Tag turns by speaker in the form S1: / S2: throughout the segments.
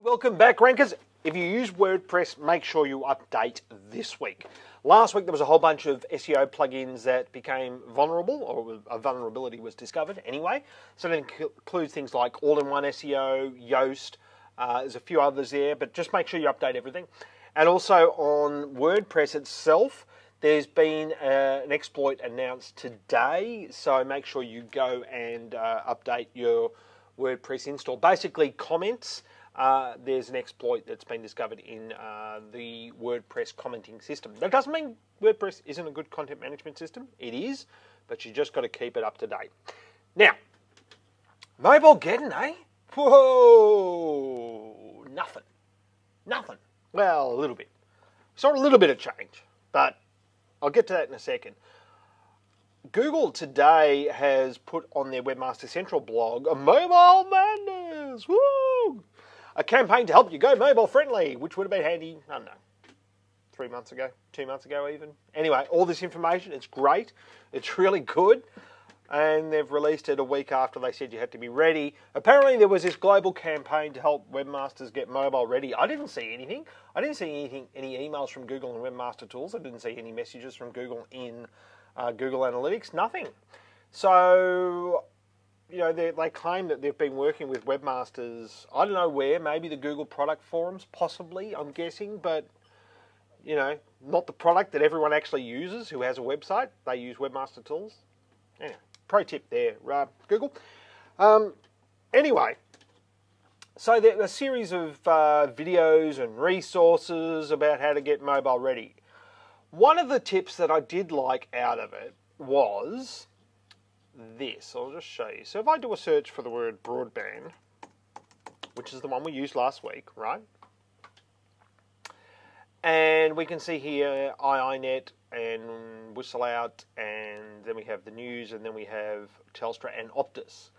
S1: Welcome back, Rankers. If you use WordPress, make sure you update this week. Last week there was a whole bunch of SEO plugins that became vulnerable, or a vulnerability was discovered anyway. So that includes things like All-in-One SEO, Yoast, there's a few others there, but just make sure you update everything. And also on WordPress itself, there's been an exploit announced today, so make sure you go and update your WordPress install. Basically, comments. There's an exploit that's been discovered in the WordPress commenting system. That doesn't mean WordPress isn't a good content management system. It is, but you just got to keep it up to date. Now, Mobilegeddon, eh? Whoa! Nothing. Well, a little bit. Saw a little bit of change, but I'll get to that in a second. Google today has put on their Webmaster Central blog a Mobile Madness. Woo! A campaign to help you go mobile friendly, which would have been handy, I don't know, 3 months ago, 2 months ago even. Anyway, all this information, it's great. It's really good. And they've released it a week after they said you had to be ready. Apparently there was this global campaign to help webmasters get mobile ready. I didn't see anything. I didn't see any emails from Google and Webmaster Tools. I didn't see any messages from Google in Google Analytics. Nothing. So, you know, they claim that they've been working with webmasters, I don't know where, maybe the Google product forums, possibly, I'm guessing, but, you know, not the product that everyone actually uses who has a website. They use Webmaster Tools. Anyway, pro tip there, Google. Anyway, so there's a series of videos and resources about how to get mobile ready. One of the tips that I did like out of it was this. I'll just show you. So if I do a search for the word broadband, which is the one we used last week, right? And we can see here iiNet and Whistleout, and then we have the news, and then we have Telstra and Optus.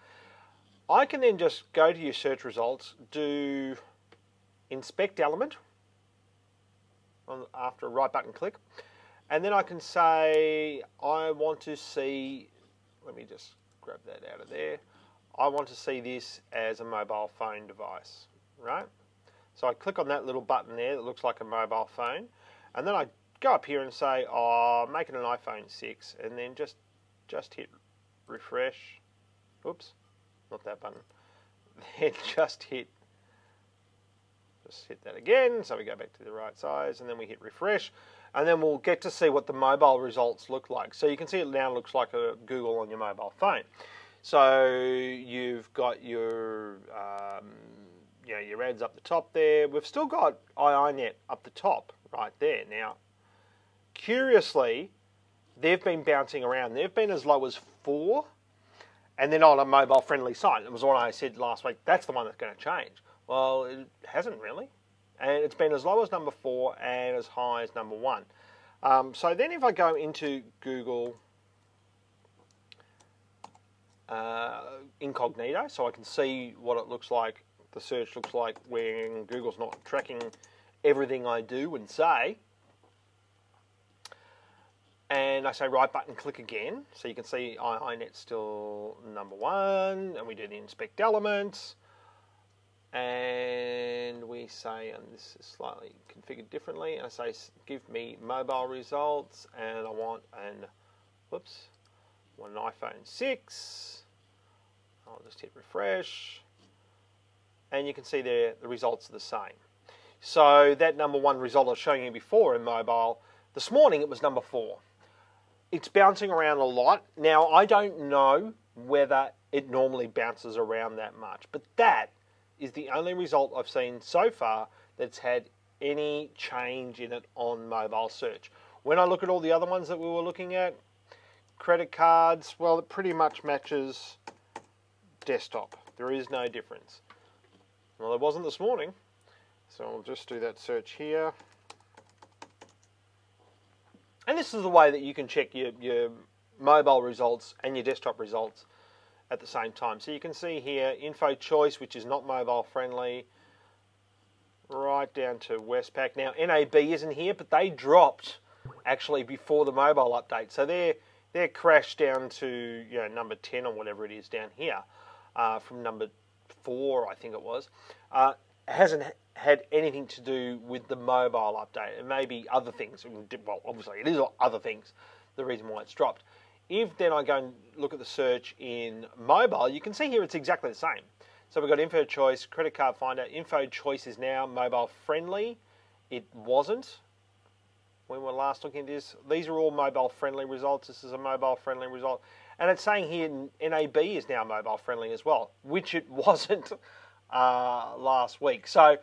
S1: I can then just go to your search results, do inspect element after a right button click, and then I can say I want to see, let me just grab that out of there, I want to see this as a mobile phone device, right? So I click on that little button there that looks like a mobile phone, and then I go up here and say, oh, make it an iPhone 6, and then just hit refresh. Oops, not that button. Then just hit that again, so we go back to the right size, and then we hit refresh, and then we'll get to see what the mobile results look like. So you can see it now looks like a Google on your mobile phone. So you've got your your ads up the top there. We've still got iiNet up the top right there. Now, curiously, they've been bouncing around. They've been as low as 4, and they're not a mobile-friendly site. It was what I said last week. That's the one that's going to change. Well, it hasn't really. And it's been as low as number 4 and as high as number 1. So then if I go into Google incognito, so I can see what it looks like, the search looks like when Google's not tracking everything I do and say, and I say right button click again, so you can see iiNet's still number 1, and we do the inspect elements, and we say, and this is slightly configured differently, and I say give me mobile results, and I want an iPhone 6. I'll just hit refresh, and you can see there the results are the same. So that number 1 result I was showing you before in mobile, this morning it was number 4. It's bouncing around a lot. Now, I don't know whether it normally bounces around that much, but that is the only result I've seen so far that's had any change in it on mobile search. When I look at all the other ones that we were looking at, credit cards, well, it pretty much matches desktop. There is no difference. Well, it wasn't this morning, so I'll just do that search here. And this is the way that you can check your mobile results and your desktop results at the same time. So you can see here, info choice, which is not mobile friendly, right down to Westpac. Now, NAB isn't here, but they dropped actually before the mobile update. So they're crashed down to number 10 or whatever it is down here, from number 4, I think it was. hasn't had anything to do with the mobile update. It may be other things. Well, obviously it is other things, the reason why it's dropped. If then I go and look at the search in mobile, you can see here it's exactly the same. So we've got Info Choice, Credit Card Finder. Info Choice is now mobile friendly. It wasn't when we were last looking at this. These are all mobile friendly results. This is a mobile friendly result. And it's saying here NAB is now mobile friendly as well, which it wasn't last week. So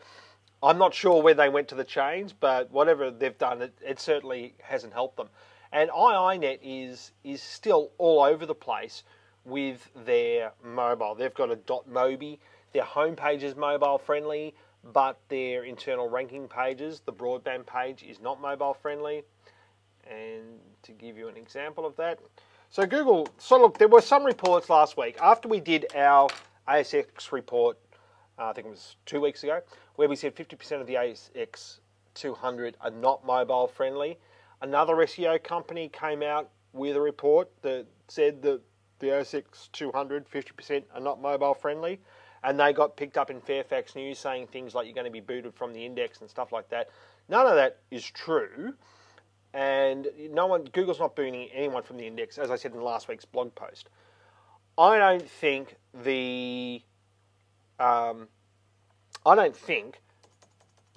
S1: I'm not sure where they went to the change, but whatever they've done, it certainly hasn't helped them. And iiNet is still all over the place with their mobile. They've got a .mobi. Their homepage is mobile friendly, but their internal ranking pages, the broadband page, is not mobile friendly. And to give you an example of that, so Google, so look, there were some reports last week after we did our ASX report, I think it was 2 weeks ago, where we said 50% of the ASX 200 are not mobile friendly. Another SEO company came out with a report that said that the ASX 200, 50% are not mobile friendly. And they got picked up in Fairfax News saying things like you're going to be booted from the index and stuff like that. None of that is true. And Google's not booting anyone from the index, as I said in last week's blog post. I don't think the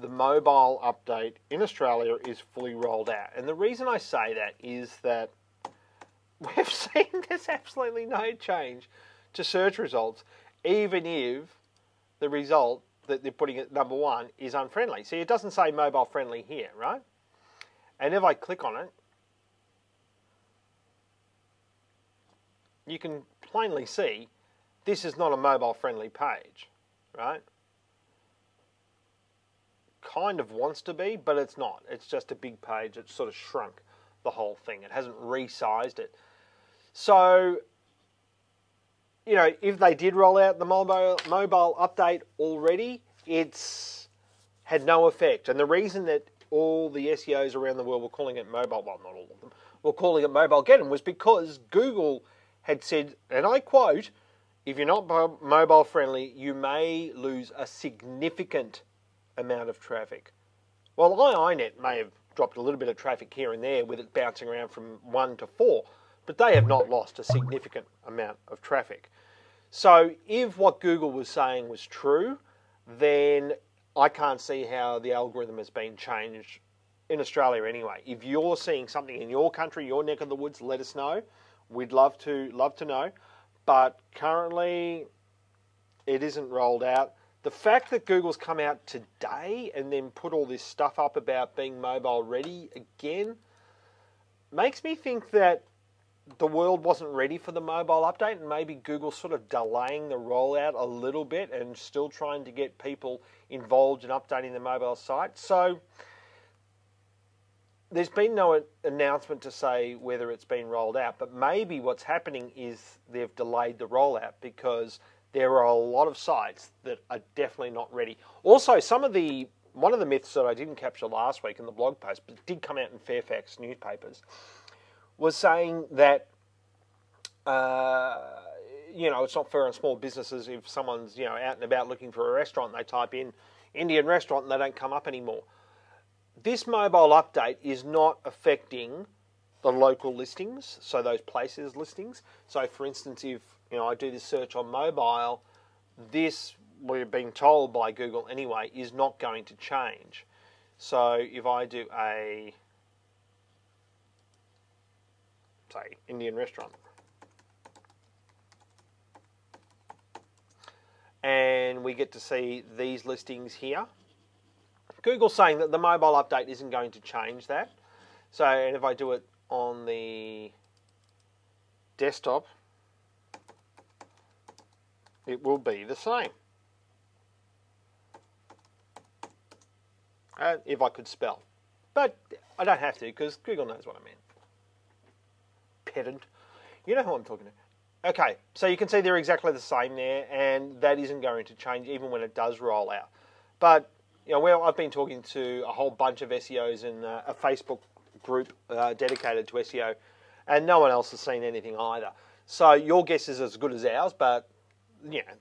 S1: mobile update in Australia is fully rolled out. And the reason I say that is that we've seen there's absolutely no change to search results, even if the result that they're putting at number one is unfriendly. See, it doesn't say mobile friendly here, right? And if I click on it, you can plainly see this is not a mobile friendly page, right? Kind of wants to be, but it's not. It's just a big page. It's sort of shrunk the whole thing. It hasn't resized it. So, you know, if they did roll out the mobile update already, it's had no effect. And the reason that all the SEOs around the world were calling it mobile, well, not all of them, were calling it Mobilegeddon was because Google had said, and I quote, if you're not mobile friendly, you may lose a significant amount of traffic. Well, iiNet may have dropped a little bit of traffic here and there with it bouncing around from 1 to 4, but they have not lost a significant amount of traffic. So if what Google was saying was true, then I can't see how the algorithm has been changed in Australia anyway. If you're seeing something in your country, your neck of the woods, let us know. We'd love to know. But currently, it isn't rolled out. The fact that Google's come out today and then put all this stuff up about being mobile ready again makes me think that the world wasn't ready for the mobile update, and maybe Google's sort of delaying the rollout a little bit and still trying to get people involved in updating the mobile site. So there's been no announcement to say whether it's been rolled out, but maybe what's happening is they've delayed the rollout because there are a lot of sites that are definitely not ready. Also, one of the myths that I didn't capture last week in the blog post, but did come out in Fairfax newspapers, was saying that, it's not fair on small businesses if someone's, out and about looking for a restaurant and they type in Indian restaurant and they don't come up anymore. This mobile update is not affecting the local listings, so those places listings. So for instance, if I do this search on mobile, this, we're being told by Google anyway, is not going to change. So if I do a, say, Indian restaurant, and we get to see these listings here, Google's saying that the mobile update isn't going to change that. So, and if I do it on the desktop, it will be the same. If I could spell. But I don't have to because Google knows what I mean. Pedant. You know who I'm talking to. Okay, so you can see they're exactly the same there, and that isn't going to change even when it does roll out. But I've been talking to a whole bunch of SEOs in a Facebook group dedicated to SEO, and no one else has seen anything either. So your guess is as good as ours, but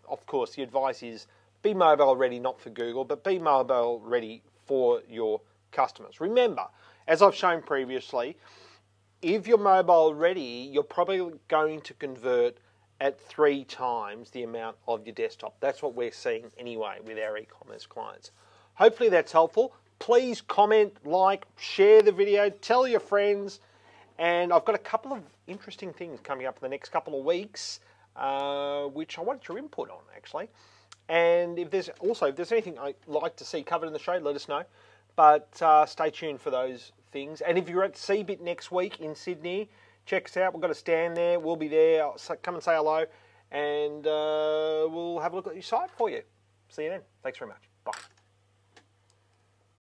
S1: of course, the advice is be mobile ready, not for Google, but be mobile ready for your customers. Remember, as I've shown previously, if you're mobile ready, you're probably going to convert at 3 times the amount of your desktop. That's what we're seeing anyway with our e-commerce clients. Hopefully that's helpful. Please comment, like, share the video, tell your friends, and I've got a couple of interesting things coming up in the next couple of weeks, which I want your input on, actually. And if there's anything I'd like to see covered in the show, let us know. But stay tuned for those things. And if you're at CeBIT next week in Sydney, check us out. We've got a stand there. We'll be there. Come and say hello, and we'll have a look at your site for you. See you then. Thanks very much.